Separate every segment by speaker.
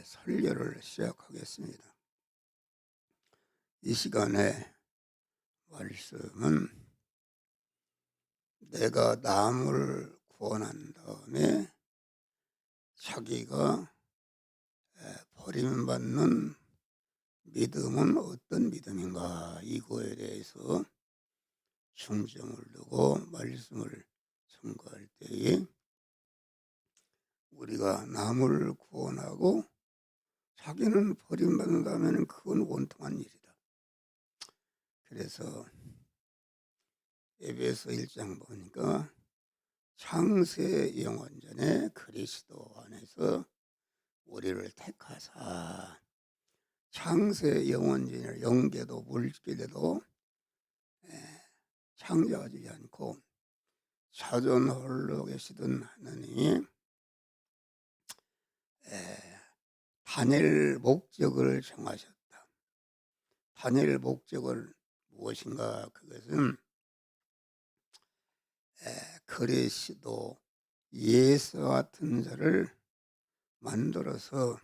Speaker 1: 설교를 시작하겠습니다. 이 시간에 말씀은 내가 남을 구원한 다음에 자기가 버림받는 믿음은 어떤 믿음인가, 이거에 대해서 중점을 두고 말씀을 전거할 때에 우리가 남을 구원하고 자기는 버림받는다면 그건 원통한 일이다. 그래서 에베소 1장 보니까 창세 영원전에 그리스도 안에서 우리를 택하사 창세 영원전을 영계도 물질에도 창조하지 않고 자존 홀로 계시던 하나님이 다닐 목적을 정하셨다. 다닐 목적을 무엇인가? 그것은 그리스도 예수 같은 자를 만들어서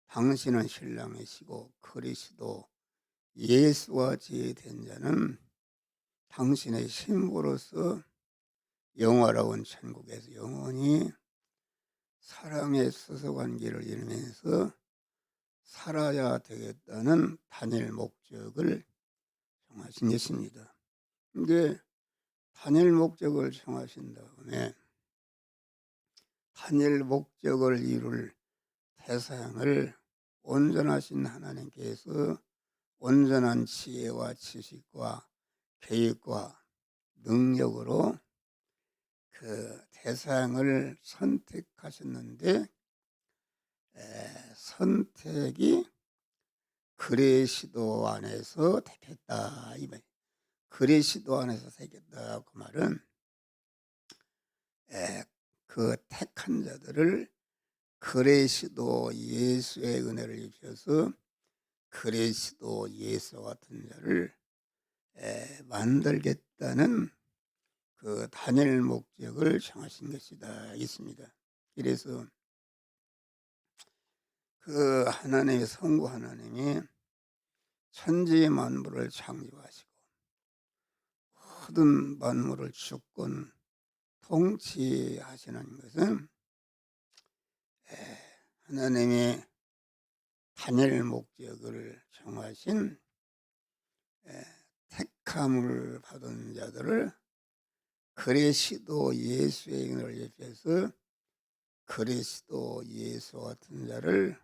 Speaker 1: 당신은 신랑이시고 그리스도 예수와 제된 자는 당신의 신부로서 영화로운 천국에서 영원히 사랑의 수소관계를 이루면서 살아야 되겠다는 단일 목적을 정하신 것입니다. 근데 단일 목적을 정하신 다음에 단일 목적을 이룰 대상을 온전하신 하나님께서 온전한 지혜와 지식과 계획과 능력으로 그 대상을 선택하셨는데 선택이 그리스도 안에서 택했다 이 말. 그리스도 안에서 택했다 그 말은 그 택한 자들을 그리스도 예수의 은혜를 입혀서 그리스도 예수 같은 자를 만들겠다는 그 단일 목적을 정하신 것이다 있습니다. 그래서 그 하나님의 성부 하나님이 천지 만물을 창조하시고 모든 만물을 주권 통치하시는 것은 하나님의 단일 목적을 정하신 택함을 받은 자들을 그리스도 예수의 은혜를 입혀서 그리스도 예수 같은 자를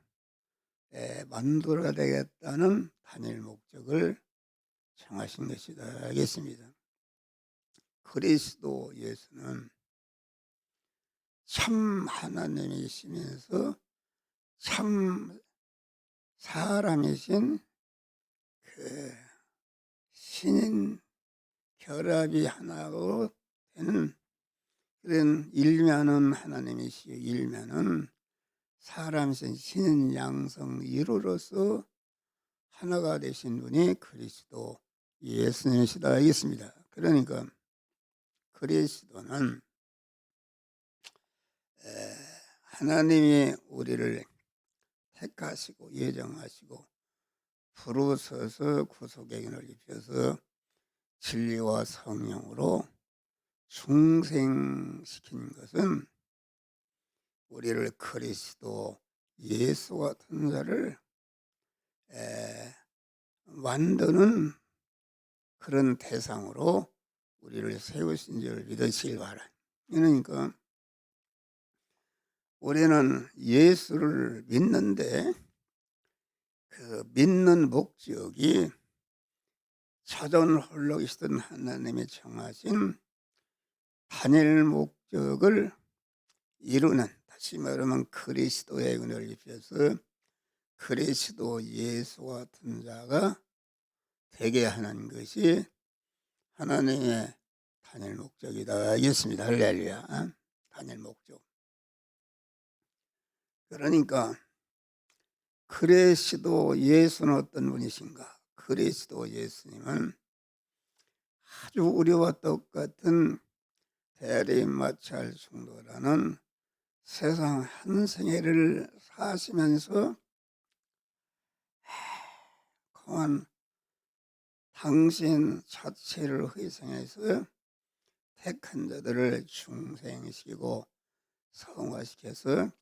Speaker 1: 만들어야 되겠다는 단일 목적을 정하신 것이다 하겠습니다. 그리스도 예수는 참 하나님이시면서 참 사람이신 그 신인 결합이 하나로 되는 그런 일면은 하나님이시요 일면은 사람이신 신인 양성 이로로서 하나가 되신 분이 그리스도 예수님이시다 하겠습니다. 그러니까 그리스도는 하나님이 우리를 택하시고 예정하시고 부르셔서 구속의 은혜를 입혀서 진리와 성령으로 중생시킨 것은 우리를 그리스도 예수 같은 자를 만드는 그런 대상으로 우리를 세우신 줄 믿으시길 바랍니다. 그러니까 우리는 예수를 믿는데 그 믿는 목적이 자존 홀로 계시던 하나님이 정하신 단일 목적을 이루는, 다시 말하면 그리스도의 은혜를 입혀서 그리스도 예수 같은 자가 되게 하는 것이 하나님의 단일 목적이다 하겠습니다. 할렐루야. 단일 목적. 그러니까 그리스도 예수는 어떤 분이신가? 그리스도 예수님은 아주 우리와 똑같은 대리마찰 충돌하는 세상 한 생애를 사시면서 그만 당신 자체를 희생해서 택한 자들을 중생시키고 성화시켜서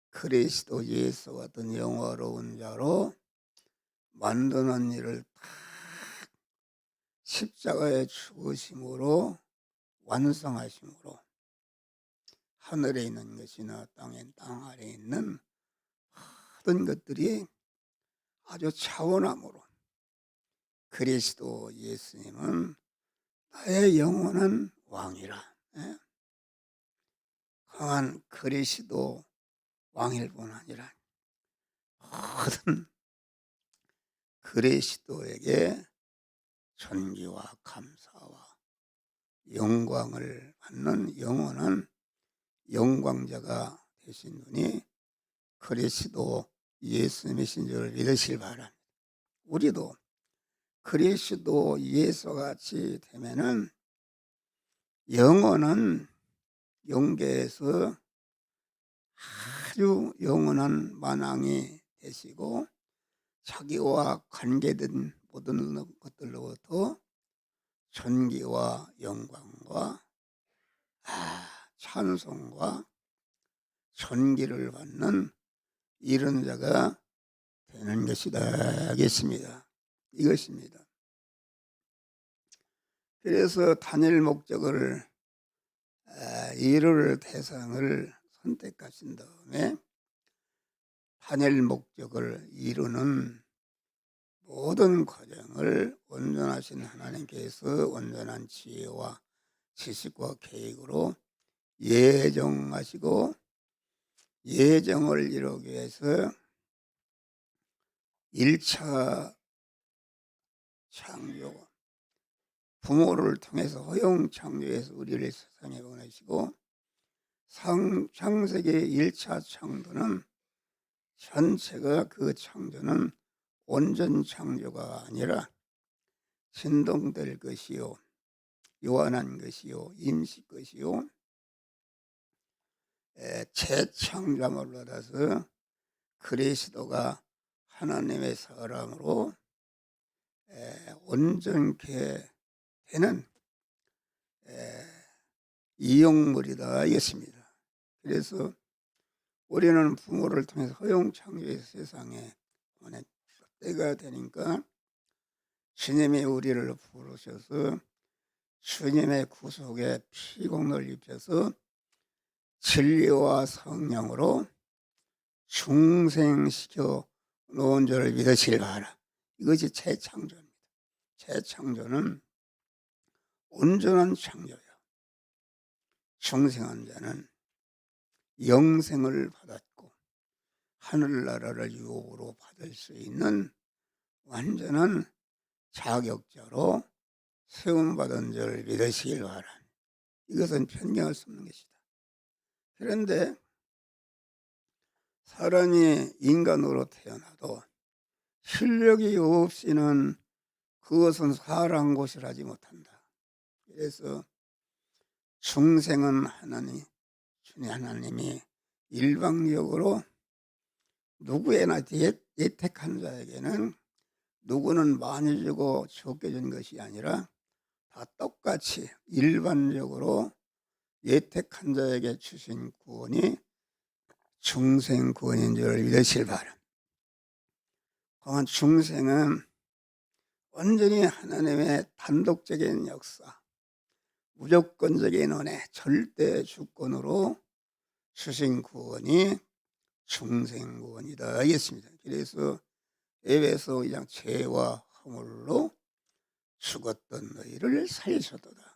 Speaker 1: 그리스도 예수 같은 영화로운 자로 만드는 일을 다 십자가에 죽으심으로 완성하심으로 하늘에 있는 것이나 땅 아래에 있는 모든 것들이 아주 차원함으로 그리스도 예수님은 나의 영원한 왕이라. 예? 강한 그리스도 왕일 뿐 아니라 모든 그리스도에게 존귀와 감사와 영광을 받는 영원한 영광자가 되신 분이 그리스도 예수님이신 줄 믿으실 바랍니다. 우리도 그리스도 예수와 같이 되면은 영원한 영계에서 아주 영원한 만왕이 되시고 자기와 관계된 모든 것들로부터 존귀와 영광과 찬송과 존귀를 받는 이런 자가 되는 것이다 하겠습니다. 이것입니다. 그래서 단일 목적을 이룰 대상을 선택하신 다음에 단일 목적을 이루는 모든 과정을 온전하신 하나님께서 온전한 지혜와 지식과 계획으로 예정하시고 예정을 이루기 위해서 1차 창조 부모를 통해서 허용 창조해서 우리를 세상에 보내시고 창세기 1차 창조는 전체가 그 창조는 온전 창조가 아니라 진동될 것이요 요한한 것이요 임시 것이요 재창조함을 받아서 그리스도가 하나님의 사람으로 온전케 되는 이용물이다 이것입니다. 그래서 우리는 부모를 통해서 허용 창조해서 세상에 보낸 때가 되니까 주님이 우리를 부르셔서 주님의 구속에 피공을 입혀서 진리와 성령으로 중생시켜 놓은 줄을 믿으시길 바라. 이것이 재창조입니다. 재창조는 온전한 창조예요. 중생한 자는 영생을 받았고 하늘나라를 유업으로 받을 수 있는 완전한 자격자로 세움받은 줄 믿으시길 바랍니다. 이것은 편견할 수 없는 것이다. 그런데 사람이 인간으로 태어나도 실력이 없이는 그것은 사람 것을 하지 못한다. 그래서 중생은 주님 하나님이 일방적으로 누구에나 예택한 자에게는 누구는 많이 주고 적게 준 것이 아니라 다 똑같이 일반적으로 예택한 자에게 주신 구원이 중생 구원인 줄 믿으실 바랍니다. 그러한 중생은 완전히 하나님의 단독적인 역사, 무조건적인 은혜, 절대 주권으로 주신 구원이 중생 구원이다 하겠습니다. 그래서 에베소 2장 죄와 허물로 죽었던 너희를 살리셨도다.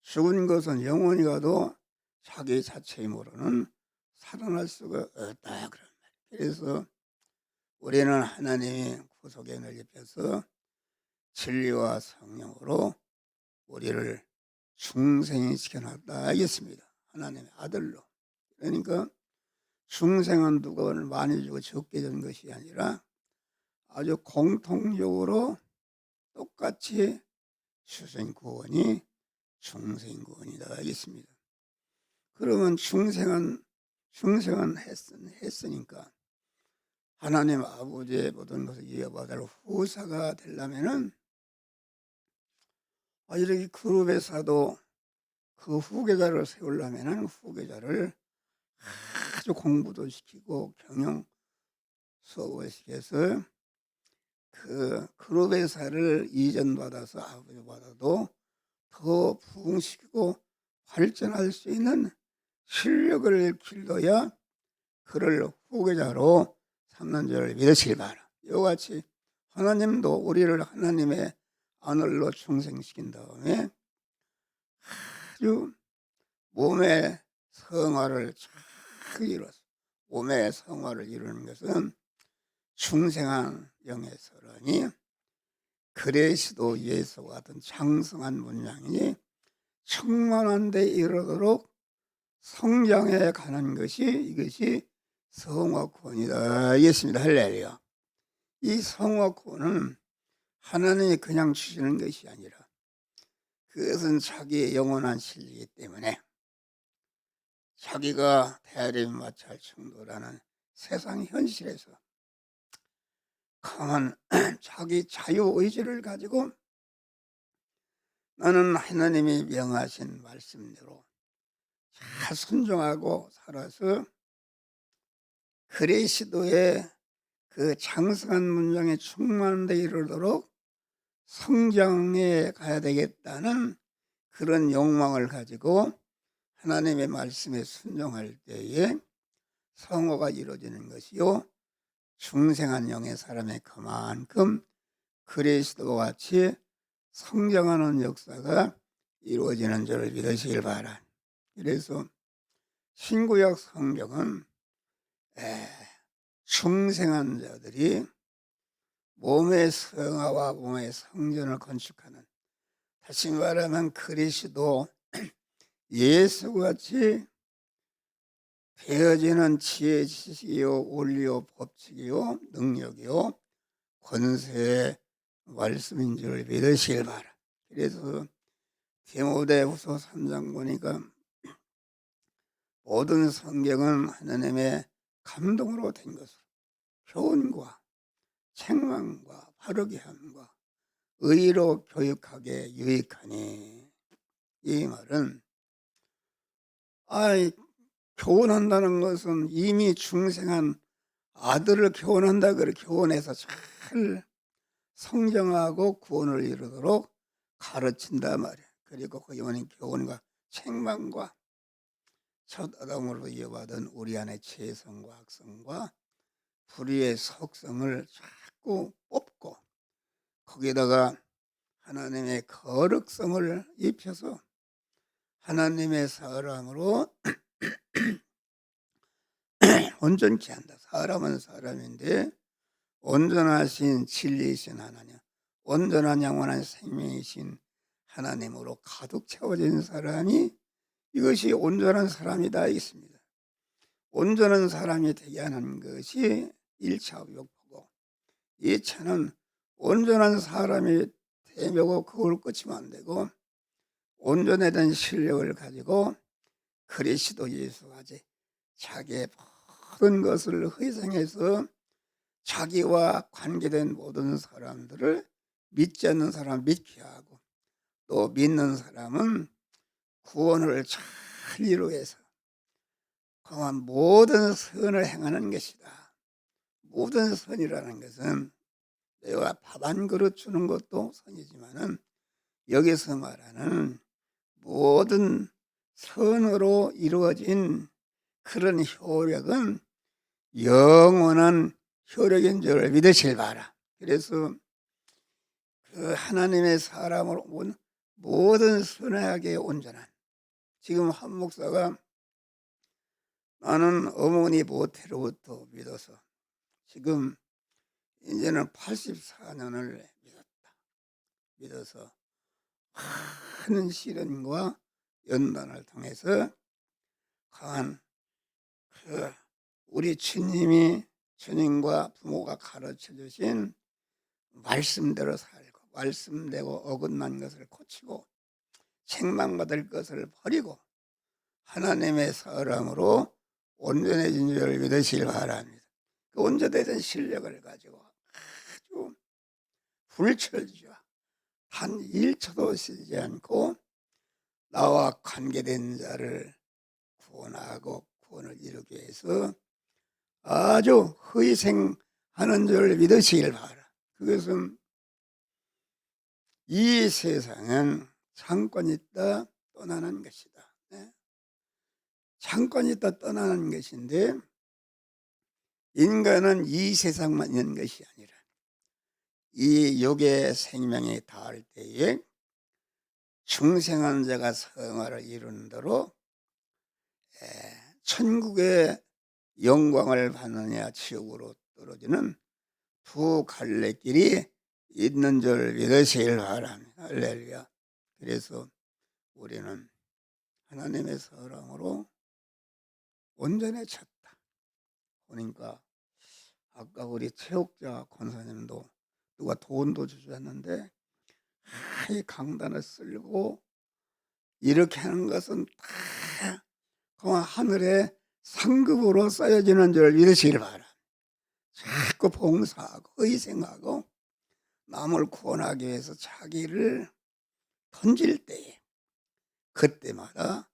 Speaker 1: 죽은 것은 영원히 가도 자기 자체의 힘으로는 살아날 수가 없다 그런 말이에요. 그래서 우리는 하나님이 구속의 은혜를 입혀서 진리와 성령으로 우리를 중생이 시켜놨다 하겠습니다. 하나님의 아들로. 그러니까 중생은 누가 많이 주고 적게 준 것이 아니라 아주 공통적으로 똑같이 주신 구원이 중생 구원이다 하겠습니다. 그러면 중생은 중생은 했으니까 하나님 아버지의 모든 것을 이어받을 후사가 되려면은 이렇게 그룹에서도 그 후계자를 세우려면은 후계자를 아주 공부도 시키고 경영 수업을 시켜서 그 그룹의사를 이전받아서 아버지보다도 더 부흥시키고 발전할 수 있는 실력을 길러야 그를 후계자로 삼는 줄을 믿으시길 바라. 이와 같이 하나님도 우리를 하나님의 아들로 중생시킨 다음에 아주 몸의 성화를 잘 이루어서, 몸의 성화를 이루는 것은 중생한 영의 서론이 그리스도 예수와 같은 장성한 문양이 충만한 데 이르도록 성장해 가는 것이 이것이 성화권이다. 이겠습니다. 할렐루야. 이 성화권은 하나님이 그냥 주시는 것이 아니라 그것은 자기의 영원한 진리이기 때문에 자기가 대하림 마찰 충돌하는 세상 현실에서 강한 자기 자유의지를 가지고 나는 하나님이 명하신 말씀대로 잘 순종하고 살아서 그리스도의 그 장성한 문장에 충만한 데 이르도록 성장해 가야 되겠다는 그런 욕망을 가지고 하나님의 말씀에 순종할 때에 성화가 이루어지는 것이요, 중생한 영의 사람의 그만큼 그리스도와 같이 성장하는 역사가 이루어지는 줄을 믿으시길 바라. 그래서 신구약 성경은 중생한 자들이 몸의 성화와 몸의 성전을 건축하는, 다시 말하면 그리스도 예수같이 되어지는 지혜, 지식이요, 원리요, 법칙이요, 능력이요, 권세의 말씀인 줄 믿으시길 바라. 그래서 디모데후서 3장 보니까 모든 성경은 하나님의 감동으로 된 것으로 교훈과 책망과 바르게 함과 의로 교육하게 유익하니, 이 말은 교훈한다는 것은 이미 중생한 아들을 교훈한다. 그래 교훈해서 잘 성장하고 구원을 이루도록 가르친다 말이야. 그리고 그 영원한 교훈과 책망과 첫 아담으로 이어받은 우리 안의 죄성과 악성과 불의의 속성을 자꾸 뽑고 거기다가 하나님의 거룩성을 입혀서 하나님의 사람으로 온전케 한다. 사람은 사람인데 온전하신 진리이신 하나님, 온전한 영원한 생명이신 하나님으로 가득 채워진 사람이 이것이 온전한 사람이다 있습니다. 온전한 사람이 되게 하는 것이 1차 교육포고, 2차는 온전한 사람이 되려고 그걸 끝이면 안 되고 온전해진 실력을 가지고 그리스도 예수까지 자기의 모든 것을 희생해서 자기와 관계된 모든 사람들을 믿지 않는 사람 믿게 하고, 또 믿는 사람은 구원을 잘 이루어서 그만 모든 선을 행하는 것이다. 모든 선이라는 것은 내가 밥 한 그릇 주는 것도 선이지만은 여기서 말하는 모든 선으로 이루어진 그런 효력은 영원한 효력인 줄 믿으실 바라. 그래서 그 하나님의 사람으로 온 모든 선악에 온전한, 지금 한 목사가 나는 어머니 모태로부터 믿어서 지금 이제는 84년을 믿어서 많은 시련과 연단을 통해서 강한 우리 주님과 부모가 가르쳐 주신 말씀대로 살고, 말씀대로 어긋난 것을 고치고 책망받을 것을 버리고 하나님의 사람으로 온전해진 줄 믿으시길 바랍니다. 그 온전해진 실력을 가지고 아주 불철주야 단 1초도 쉬지 않고 나와 관계된 자를 구원하고 구원을 이루기 위해서 아주 희생하는 줄 믿으시길 바라. 그것은 이 세상은 잠깐 있다 떠나는 것이다. 네? 잠깐 있다 떠나는 것인데 인간은 이 세상만 있는 것이 아니라 이 육의 생명이 닿을 때에 중생한 자가 성화를 이루는 대로 천국의 영광을 받느냐 지옥으로 떨어지는 두 갈래길이 있는 줄 믿으시길 바랍니다. 할렐루야. 그래서 우리는 하나님의 사랑으로 온전해졌다. 그러니까 아까 우리 체육자 권사님도 누가 돈도 주셨는데 이 강단을 쓸고 이렇게 하는 것은 다 하늘의 상급으로 쌓여지는 줄 믿으시길 바랍니다. 자꾸 봉사하고 희생하고 남을 구원하기 위해서 자기를 던질 때에 그때마다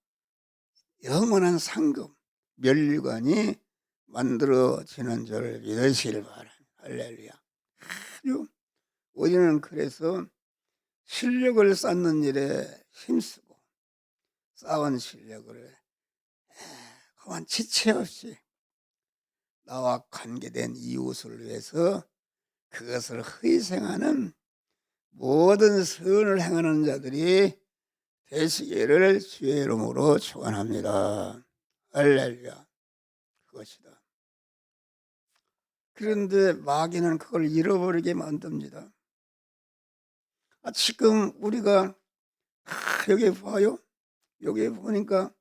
Speaker 1: 영원한 상급 면류관이 만들어지는 줄 믿으시길 바랍니다. 할렐루야. 아주 우리는 그래서 실력을 쌓는 일에 힘쓰고 쌓은 실력을 그만 지체 없이 나와 관계된 이웃을 위해서 그것을 희생하는 모든 선을 행하는 자들이 되시기를 주의 이름으로 축원합니다. 할렐루야. 그것이다. 그런데 마귀는 그걸 잃어버리게 만듭니다. 지금 우리가 여기 봐요. 여기 보니까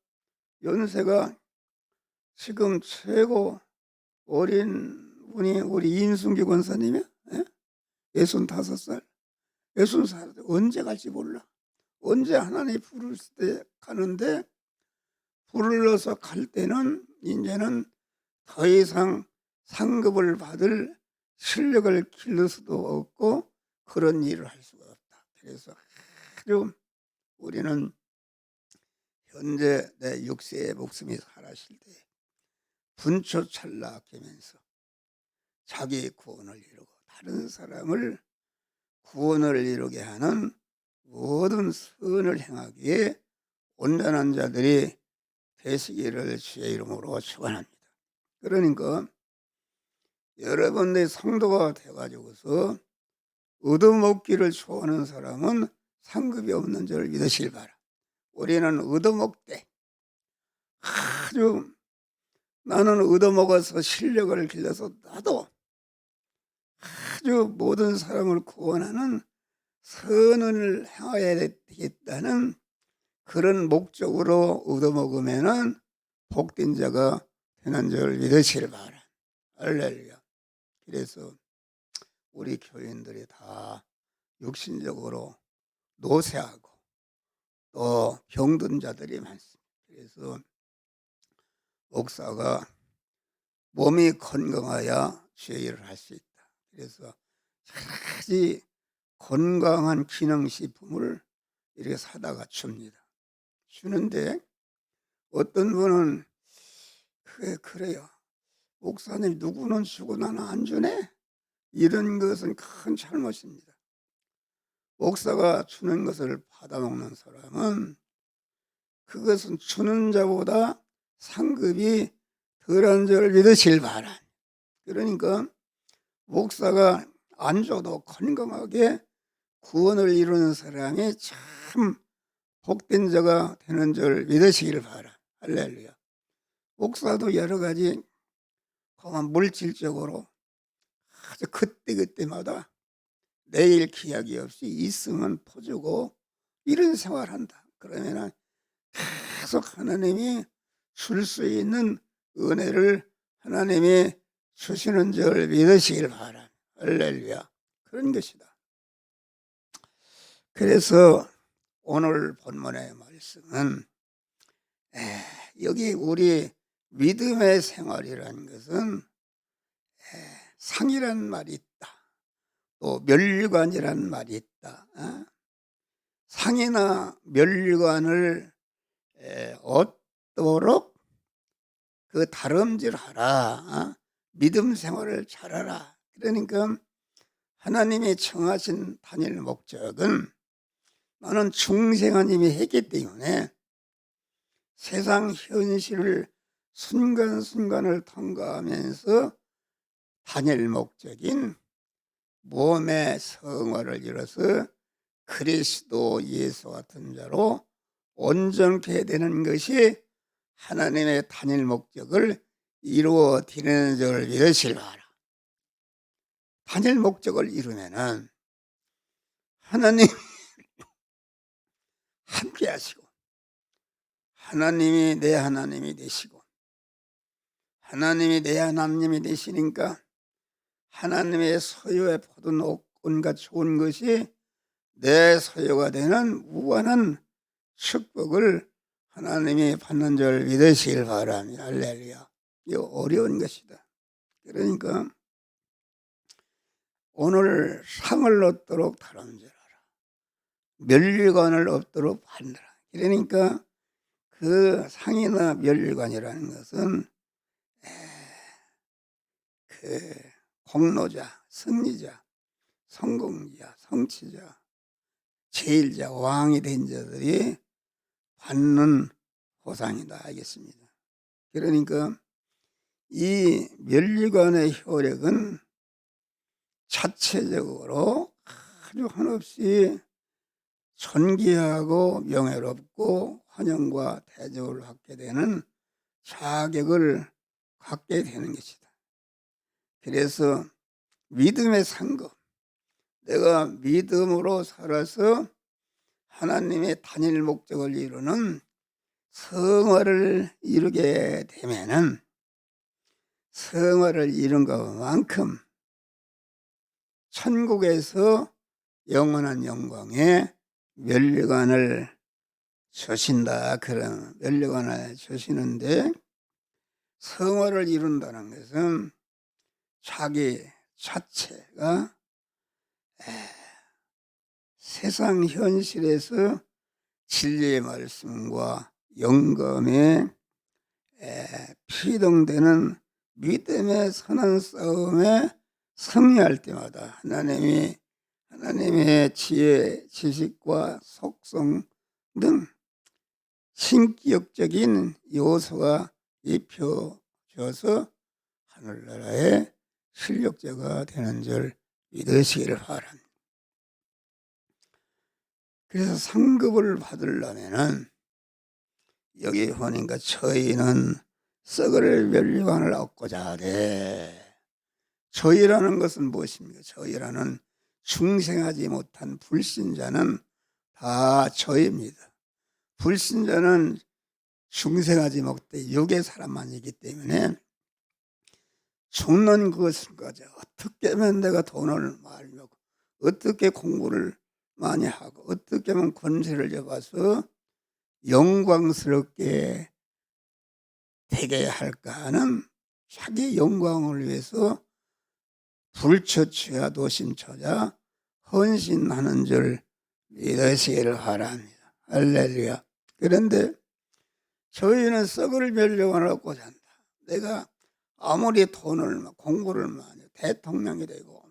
Speaker 1: 연세가 지금 최고 어린 분이 우리 임순기 권사님이야. 65살. 60살 언제 갈지 몰라. 언제 하나님 부를 때 가는데 불러서 갈 때는 이제는 더 이상 상급을 받을 실력을 기를 수도 없고 그런 일을 할 수가 없다. 그래서 아주 우리는 현재 내 육세의 목숨이 살아실 때 분초찰나 아끼면서 자기 구원을 이루고 다른 사람을 구원을 이루게 하는 모든 선을 행하기에 온전한 자들이 되시기를 주의 이름으로 축원합니다. 그러니까 여러분의 성도가 돼가지고서 얻어먹기를 좋아하는 사람은 상급이 없는 줄 믿으시길 바라. 우리는 얻어먹되 아주 나는 얻어먹어서 실력을 길러서 나도 아주 모든 사람을 구원하는 선을 행해야 되겠다는 그런 목적으로 얻어먹으면은 복된 자가 되는 줄 믿으시길 바라. 할렐루야. 그래서 우리 교인들이 다 육신적으로 노쇠하고 또 병든 자들이 많습니다. 그래서 목사가 몸이 건강해야 주의 일을 할 수 있다. 그래서 여러 가지 건강한 기능식품을 이렇게 사다가 줍니다. 주는데 어떤 분은 그래요. 목사님 누구는 주고 나는 안 주네? 이런 것은 큰 잘못입니다. 목사가 주는 것을 받아먹는 사람은 그것은 주는 자보다 상급이 덜한 줄 믿으실 바라. 그러니까 목사가 안 줘도 건강하게 구원을 이루는 사람이 참 복된 자가 되는 줄 믿으시길 바라. 할렐루야. 목사도 여러 가지 물질적으로 아주 그때그때마다 내일 기약이 없이 있으면 퍼주고 이런 생활한다. 그러면 계속 하나님이 줄 수 있는 은혜를 하나님이 주시는 줄 믿으시길 바라. 할렐루야. 그런 것이다. 그래서 오늘 본문의 말씀은 여기 우리 믿음의 생활이라는 것은 상이란 말이 있다. 또 멸류관이라는 말이 있다. 상이나 멸류관을 얻도록 그 다름질하라. 믿음 생활을 잘하라. 그러니까 하나님이 정하신 단일 목적은 나는 중생한 이미 했기 때문에 세상 현실을 순간순간을 통과하면서 단일 목적인 몸의 성화를 이뤄서 그리스도 예수 같은 자로 온전케 되는 것이 하나님의 단일 목적을 이루어 드리는 줄을 믿으시기 바라. 단일 목적을 이루면은 하나님 함께 하시고 하나님이 내 하나님이 되시고 하나님이 내 하나님이 되시니까 하나님의 소유의 모든 온갖 좋은 것이 내 소유가 되는 무한한 축복을 하나님이 받는 줄 믿으시길 바랍니다. 할렐루야. 이거 어려운 것이다. 그러니까 오늘 상을 얻도록 다름질하라. 멸류관을 얻도록 받느라. 그러니까 그 상이나 멸류관이라는 것은 그 공로자, 승리자, 성공자, 성취자, 제일자, 왕이 된 자들이 받는 보상이다 하겠습니다. 그러니까 이 멸류관의 효력은 자체적으로 아주 한없이 존귀하고 명예롭고 환영과 대접을 받게 되는 자격을 갖게 되는 것이다. 그래서 믿음의 상급, 내가 믿음으로 살아서 하나님의 단일 목적을 이루는 성화를 이루게 되면은 성화를 이룬 것만큼 천국에서 영원한 영광에 멸류관을 주신다. 그런 멸류관을 주시는데 성화를 이룬다는 것은 자기 자체가 세상 현실에서 진리의 말씀과 영감에 피동되는 믿음의 선한 싸움에 승리할 때마다 하나님의 지혜, 지식과 속성 등 신격적인 요소가 입혀져서 하늘나라의 실력자가 되는 줄 믿으시기를 바랍니다. 그래서 상급을 받으려면은 여기 보니까 저희는 썩을 멸류관을 얻고자 하되, 저희라는 것은 무엇입니까? 저희라는 중생하지 못한 불신자는 다 저희입니다. 불신자는 중생하지 못해 육의 사람만이기 때문에 죽는 그것을까지 어떻게 하면 내가 돈을 많이 벌고 어떻게 공부를 많이 하고 어떻게 하면 권세를 잡아서 영광스럽게 되게 할까 하는 자기 영광을 위해서 불처취와 노심초자 헌신하는 줄 믿으시기를 바랍니다. 할렐루야. 그런데 저희는 썩을 멸류관을 얻고자 한다. 내가 아무리 돈을 공부를 많이 대통령이 되고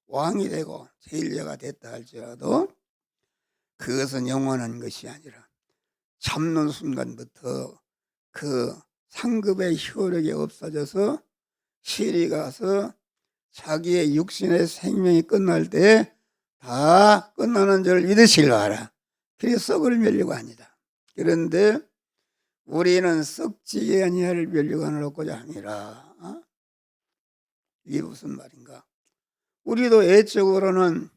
Speaker 1: 왕이 되고 제일자가 됐다 할지라도 그것은 영원한 것이 아니라 잡는 순간부터 그 상급의 효력이 없어져서 실이 가서 자기의 육신의 생명이 끝날 때 다 끝나는 줄 믿으시길 바라. 그게 썩을 멸류관이다. 그런데 우리는 썩지 아니할 멸류관을 얻고자 함이라. 이게 무슨 말인가? 우리도 애적으로는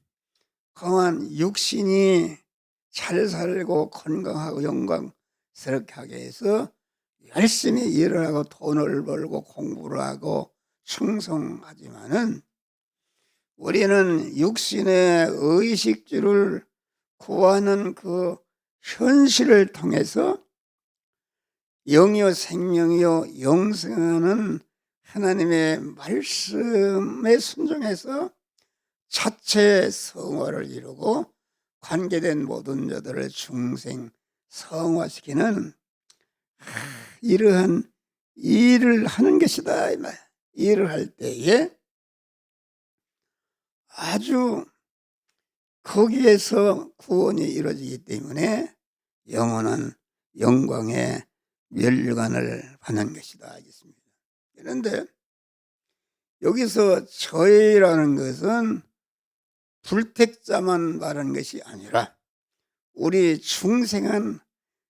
Speaker 1: 강한 육신이 잘 살고 건강하고 영광스럽게 하기 위해서 열심히 일을 하고 돈을 벌고 공부를 하고 충성하지만은 우리는 육신의 의식주를 구하는 그 현실을 통해서 영이요 생명이요 영생하는 하나님의 말씀에 순종해서 자체 성화를 이루고 관계된 모든 자들을 중생 성화시키는 이러한 일을 하는 것이다 이 말. 일을 할 때에 아주 거기에서 구원이 이루어지기 때문에 영원한 영광의 면류관을 받는 것이다 하겠습니다. 그런데 여기서 저희라는 것은 불택자만 말하는 것이 아니라 우리 중생한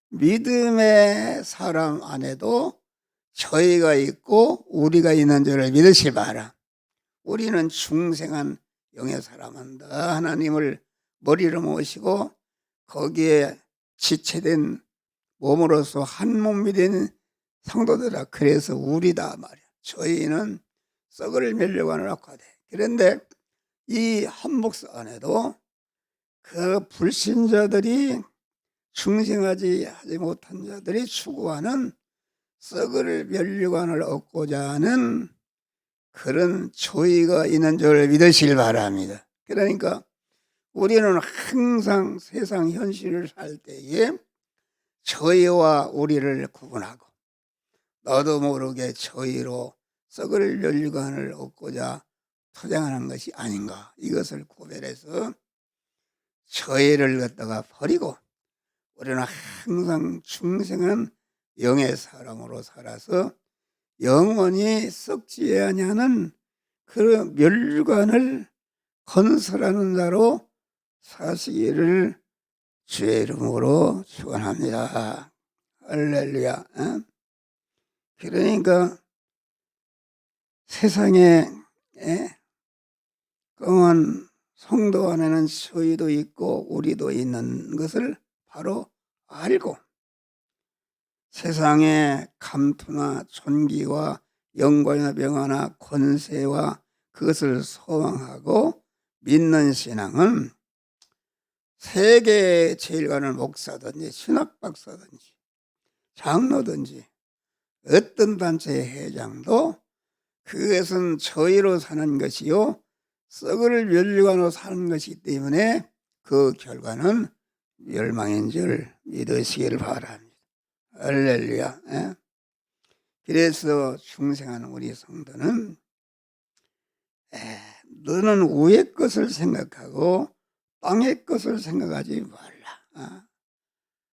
Speaker 1: 믿음의 사람 안에도 저희가 있고 우리가 있는 줄을 믿으시기 바라. 우리는 중생한 영의 사람한다. 하나님을 머리로 모시고 거기에 지체된 몸으로서 한 몸이 된 성도들아. 그래서 우리다 말이야. 저희는 썩을 멸류관을 얻고 하되. 그런데 이 한목사 안에도 그 불신자들이 중생하지 못한 자들이 추구하는 썩을 멸류관을 얻고자 하는 그런 조의가 있는 줄 믿으시길 바랍니다. 그러니까 우리는 항상 세상 현실을 살 때에 저희와 우리를 구분하고 너도 모르게 저희로 썩을 멸류관을 얻고자 투쟁하는 것이 아닌가. 이것을 구별해서 저희를 갖다가 버리고 우리는 항상 중생한 영의 사람으로 살아서 영원히 썩지 아니하는 그 멸류관을 건설하는 자로 사시기를 주의 이름으로 축원합니다. 할렐루야. 그러니까 세상에 검은 성도 안에는 저희도 있고 우리도 있는 것을 바로 알고 세상의 감투나 존귀와 영광이나 명화나 권세와 그것을 소망하고 믿는 신앙은 세계 제일 가는 목사든지 신학박사든지 장로든지 어떤 단체의 회장도 그것은 저희로 사는 것이요 썩을 멸류관으로 사는 것이기 때문에 그 결과는 멸망인 줄 믿으시기를 바랍니다. 할렐루야. 그래서 중생하는 우리 성도는 너는 위의 것을 생각하고 땅의 것을 생각하지 말라.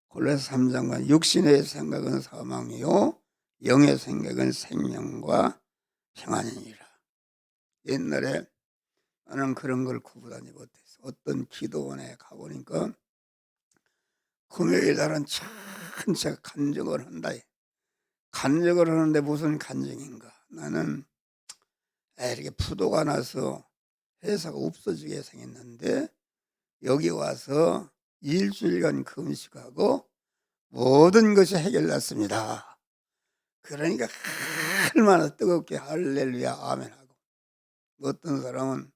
Speaker 1: 골로새 3장과 육신의 생각은 사망이요 영의 생각은 생명과 평안이니라. 옛날에 나는 그런 걸 구분하지 못해서 어떤 기도원에 가보니까 금요일 날은 전체 간증을 한다. 간증을 하는데 무슨 간증인가. 나는 이렇게 부도가 나서 회사가 없어지게 생겼는데 여기 와서 일주일간 금식하고 모든 것이 해결났습니다. 그러니까 얼마나 뜨겁게 할렐루야 아멘하고, 어떤 사람은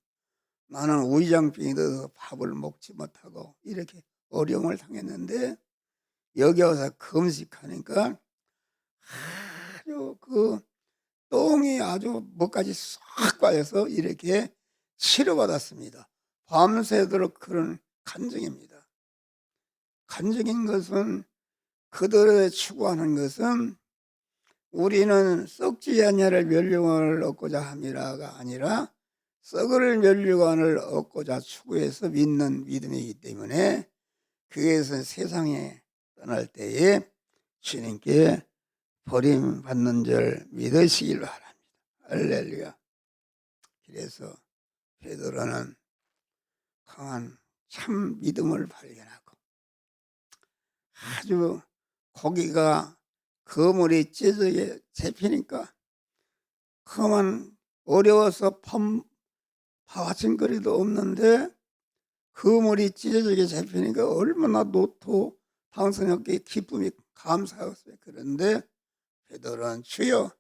Speaker 1: 나는 위장병이 들어서 밥을 먹지 못하고 이렇게 어려움을 당했는데 여기 와서 금식하니까 아주 그 똥이 아주 뭐까지 싹 빠져서 이렇게 치료받았습니다. 밤새도록 그런 간증입니다. 간증인 것은 그들의 추구하는 것은 우리는 썩지 아니할 멸류관을 얻고자 함이라가 아니라 썩을 멸류관을 얻고자 추구해서 믿는 믿음이기 때문에 그것은 세상에 떠날 때에 주님께 버림받는 줄 믿으시길 바랍니다. 할렐루야. 그래서 베드로는 강한 참 믿음을 발견하고 아주 고기가 그물이 찢어져 잡히니까 그만 어려워서 파와진거리도 없는데 그물이 찢어지게 잡히니까 얼마나 노토 당선했기에 기쁨이 감사했어요. 그런데 베드로는 주여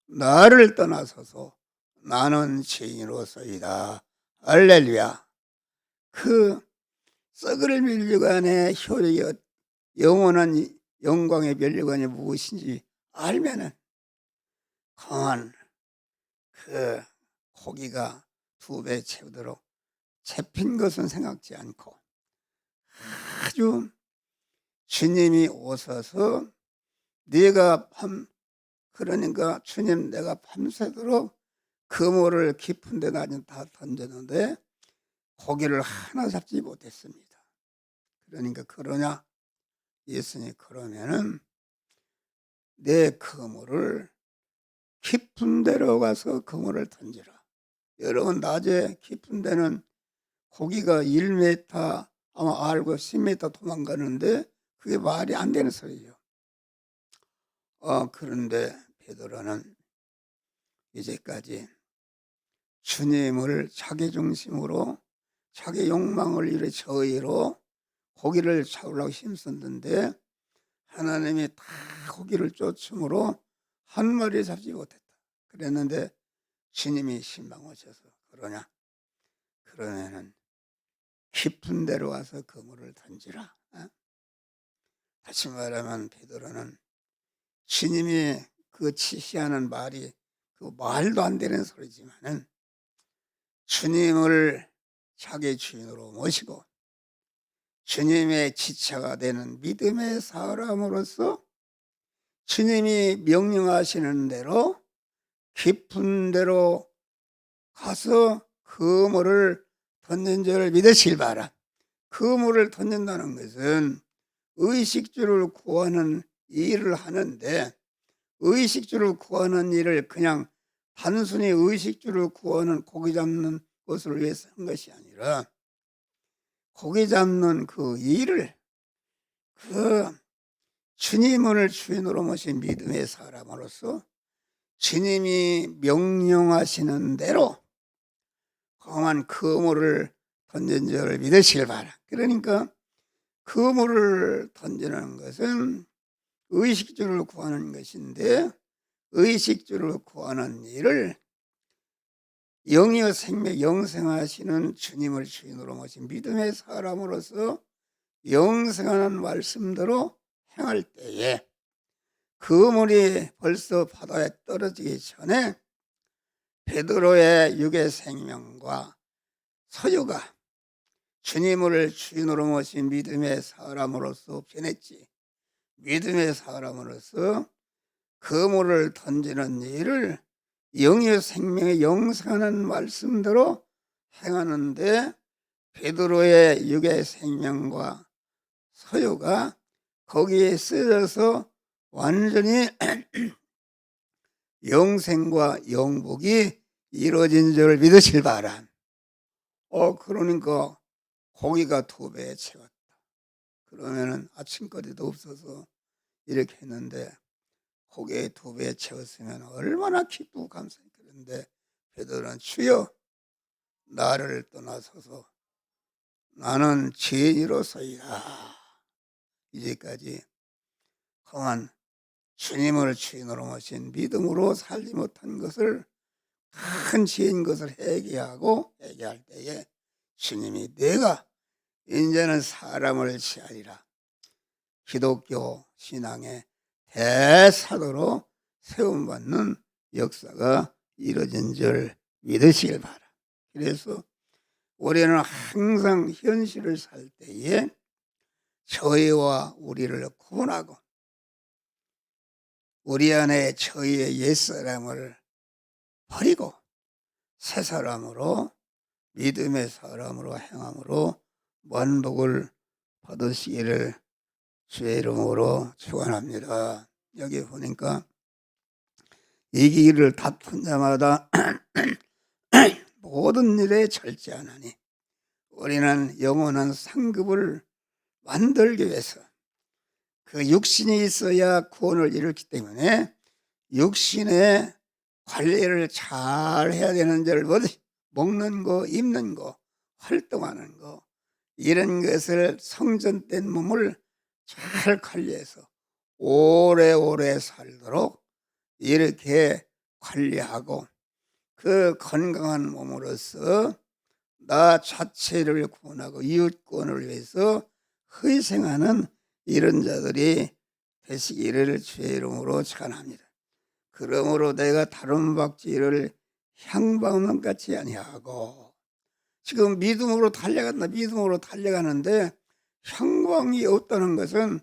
Speaker 1: 나를 떠나소서 나는 죄인으로서이다. 할렐루야. 그 썩을 멸류관의 효력이 영원한 영광의 멸류관이 무엇인지 알면은 강한 그 고기가 2배 채우도록 잡힌 것은 생각지 않고 아주 주님이 오셔서 그러니까 주님 내가 밤새도록 그물을 깊은 데다 다 던졌는데 고기를 하나 잡지 못했습니다. 그러니까 그러냐? 예수님이 그러면은 내 그물을 깊은 데로 가서 그물을 던지라. 여러분 낮에 깊은 데는 고기가 1m 아마 알고 10m 도망가는데 그게 말이 안 되는 소리죠. 그런데 베드로는 이제까지 주님을 자기 중심으로 자기 욕망을 이루어 저희로 고기를 잡으려고 힘썼는데 하나님이 다 고기를 쫓음으로 한 마리 잡지 못했다. 그랬는데 주님이 신방하셔서 그러냐? 그러면은 깊은 데로 와서 그물을 던지라. 다시 말하면 베드로는 주님이 그 지시하는 말이 그 말도 안 되는 소리지만은 주님을 자기 주인으로 모시고 주님의 지체가 되는 믿음의 사람으로서 주님이 명령하시는 대로 깊은 데로 가서 그물을 던진 줄을 믿으실 바라. 그물을 던진다는 것은 의식주를 구하는 일을 하는데 의식주를 구하는 일을 그냥 단순히 의식주를 구하는 고기 잡는 것을 위해서 한 것이 아니라 고기 잡는 그 일을 그 주님을 주인으로 모신 믿음의 사람으로서 주님이 명령하시는 대로 강한 그물을 던진 줄을 믿으시길 바라. 그러니까 그물을 던지는 것은 의식주를 구하는 것인데 의식주를 구하는 일을 영이여 생명 영생하시는 주님을 주인으로 모신 믿음의 사람으로서 영생하는 말씀대로 행할 때에 그물이 벌써 바다에 떨어지기 전에 베드로의 육의 생명과 소유가 주님을 주인으로 모신 믿음의 사람으로서 변했지. 믿음의 사람으로서 그물을 던지는 일을 영의 생명의 영생하는 말씀대로 행하는데 베드로의 육의 생명과 소유가 거기에 쓰여서 완전히 영생과 영복이 이루어진 줄 믿으실 바람. 그러니까 고기가 2배에 채웠다. 그러면은 아침거리도 없어서 이렇게 했는데 고기에 2배에 채웠으면 얼마나 기쁘고 감사해. 그런데 베드로는 주여 나를 떠나서서 나는 죄인으로서이다. 이제까지 강한 주님을 주인으로 모신 믿음으로 살지 못한 것을 큰 죄인 것을 회개할 때에 주님이 내가 이제는 사람을 취하리라. 기독교 신앙의 대사도로 세움받는 역사가 이루어진 줄 믿으시길 바라. 그래서 우리는 항상 현실을 살 때에 저희와 우리를 구분하고 우리 안에 저희의 옛사람을 버리고 새 사람으로 믿음의 사람으로 행함으로 만복을 받으시기를 주의 이름으로 축원합니다. 여기 보니까 이기기를 다툰 자마다 모든 일에 절제하나니 우리는 영원한 상급을 만들기 위해서 그 육신이 있어야 구원을 이루기 때문에 육신의 관리를 잘 해야 되는 줄 먹는 거, 입는 거, 활동하는 거 이런 것을 성전된 몸을 잘 관리해서 오래오래 살도록 이렇게 관리하고 그 건강한 몸으로서 나 자체를 구원하고 이웃 구원을 위해서 희생하는 이런 자들이 되시기를 주의 이름으로 축원합니다. 그러므로 내가 다른 박지를 향방만 같이 아니하고, 지금 믿음으로 달려가는데 향방이 없다는 것은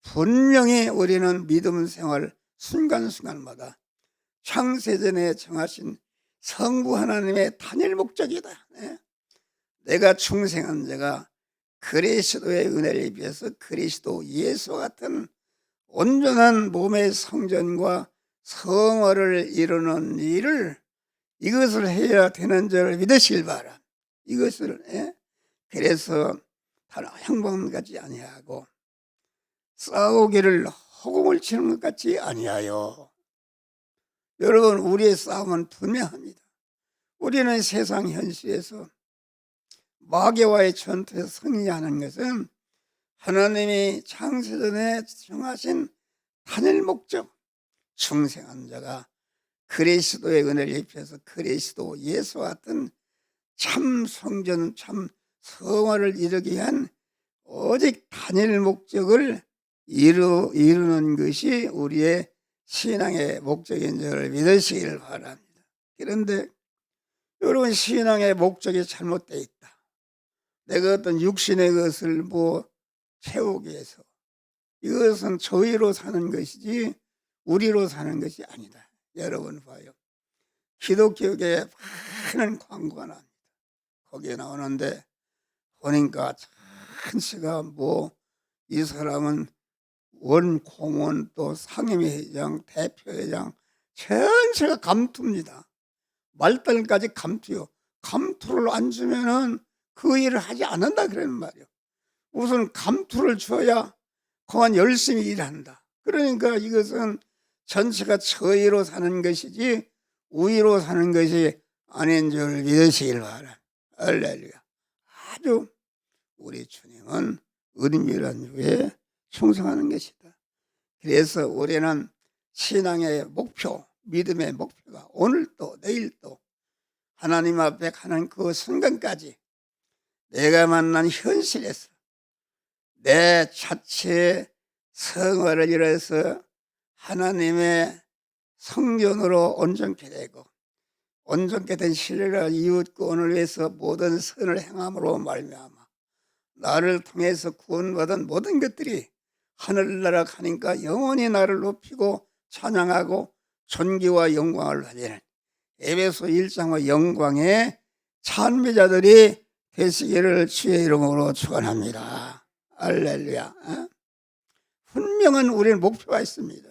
Speaker 1: 분명히 우리는 믿음 생활 순간순간마다 창세전에 정하신 성부 하나님의 단일 목적이다. 내가 중생한 자가 그리스도의 은혜를 입혀서 그리스도 예수와 같은 온전한 몸의 성전과 성화를 이루는 일을, 이것을 해야 되는 줄을 믿으시길 바라. 이것을 그래서 향방같이 아니하고 싸우기를 허공을 치는 것 같이 아니하여. 여러분, 우리의 싸움은 분명합니다. 우리는 세상 현실에서 마귀와의 전투에서 승리하는 것은 하나님이 창세전에 정하신 단일 목적, 중생한 자가 그리스도의 은혜를 입혀서 그리스도 예수와 같은 참 성전, 참 성화를 이루기 위한 오직 단일 목적을 이루는 것이 우리의 신앙의 목적인 줄을 믿으시기를 바랍니다. 그런데 여러분, 신앙의 목적이 잘못되어 있다. 내가 어떤 육신의 것을 채우기 위해서, 이것은 저희로 사는 것이지 우리로 사는 것이 아니다. 여러분 봐요. 기독교계 많은 광고가 나옵니다. 거기에 나오는데 보니까 전체가 이 사람은 원공원, 또 상임회장, 대표회장, 전체가 감투입니다. 말단까지 감투요. 감투를 안 주면은 그 일을 하지 않는다 그러는 말이요. 우선 감투를 줘야 그만 열심히 일한다. 그러니까 이것은 전체가 저의로 사는 것이지 우의로 사는 것이 아닌 줄 믿으시길 바랍니다. 할렐루야. 아주 우리 주님은 은밀한 후에 충성하는 것이다. 그래서 우리는 신앙의 목표, 믿음의 목표가 오늘도 내일도 하나님 앞에 가는 그 순간까지 내가 만난 현실에서 내 자체의 성화를 이뤄서 하나님의 성전으로 온전케 되고, 온전케 된 신뢰가 이웃 구원을 위해서 모든 선을 행함으로 말미암아 나를 통해서 구원받은 모든 것들이 하늘나라 가니까 영원히 나를 높이고 찬양하고 존귀와 영광을 받는 에베소 1장의 영광의 찬미자들이 되시기를 주의 이름으로 축원합니다. 할렐루야. 분명한 우리는 목표가 있습니다.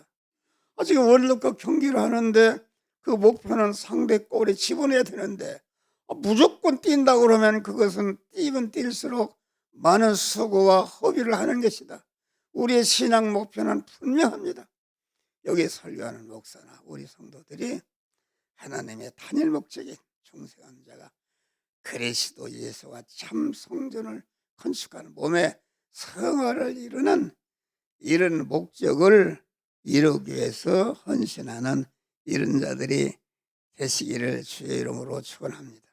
Speaker 1: 지금 월드컵 경기를 하는데 그 목표는 상대 골에 집어넣어야 되는데 무조건 뛴다고 그러면 그것은 뛰면 뛸수록 많은 수고와 허비를 하는 것이다. 우리의 신앙 목표는 분명합니다. 여기 설교하는 목사나 우리 성도들이 하나님의 단일 목적인 중생한 자가 그리스도 예수와 참 성전을 건축하는 몸의 성화를 이루는 이런 목적을 이루기 위해서 헌신하는 이런 자들이 되시기를 주의 이름으로 축원합니다.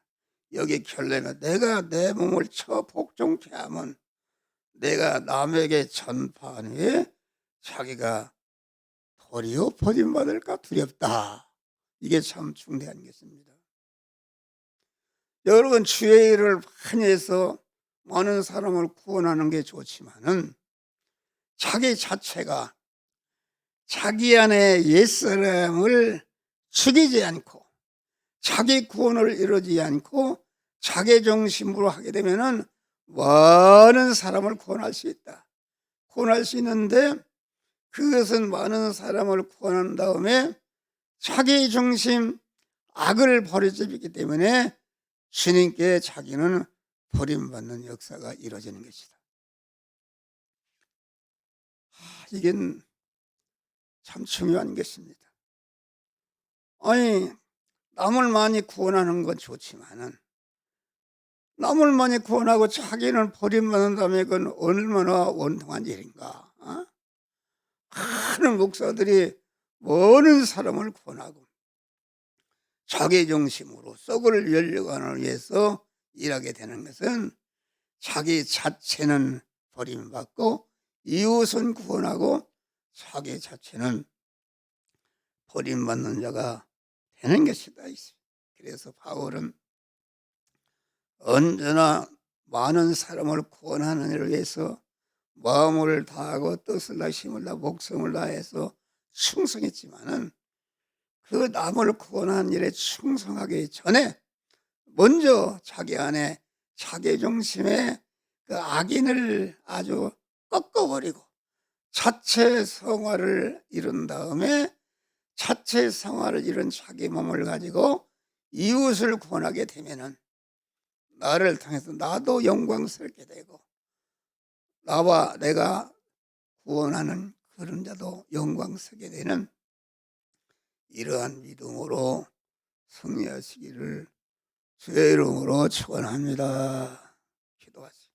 Speaker 1: 여기 결론은 내가 내 몸을 복종케 하면 내가 남에게 전파한 후에 자기가 도리어 버림받을까 두렵다. 이게 참 중대한 것입니다. 여러분, 주의 일을 많이 해서 많은 사람을 구원하는 게 좋지만은 자기 자체가 자기 안에 옛사람을 죽이지 않고 자기 구원을 이루지 않고 자기 중심으로 하게 되면은 많은 사람을 구원할 수 있다. 구원할 수 있는데 그것은 많은 사람을 구원한 다음에 자기 중심 악을 버려지기 때문에 주님께 자기는 버림받는 역사가 이루어지는 것이다. 이게 참 중요한 것입니다. 아니, 남을 많이 구원하는 건 좋지만은 남을 많이 구원하고 자기는 버림받는 다음에 그건 얼마나 원통한 일인가. 많은 목사들이 많은 사람을 구원하고 자기 중심으로 썩을 연료관을 위해서 일하게 되는 것은 자기 자체는 버림받고 이웃은 구원하고 자기 자체는 버림받는 자가 되는 것이다. 그래서 바울은 언제나 많은 사람을 구원하는 일을 위해서 마음을 다하고 뜻을 다 힘을 다 목숨을 다해서 충성했지만은 그 남을 구원하는 일에 충성하기 전에 먼저 자기 안에 자기 중심의 그 악인을 아주 꺾어버리고 자체 성화를 이룬 다음에 자체 성화를 이룬 자기 몸을 가지고 이웃을 구원하게 되면은 나를 통해서 나도 영광스럽게 되고 나와 내가 구원하는 그런 자도 영광스럽게 되는 이러한 믿음으로 승리하시기를 주의 이름으로 축원합니다. 기도하시죠.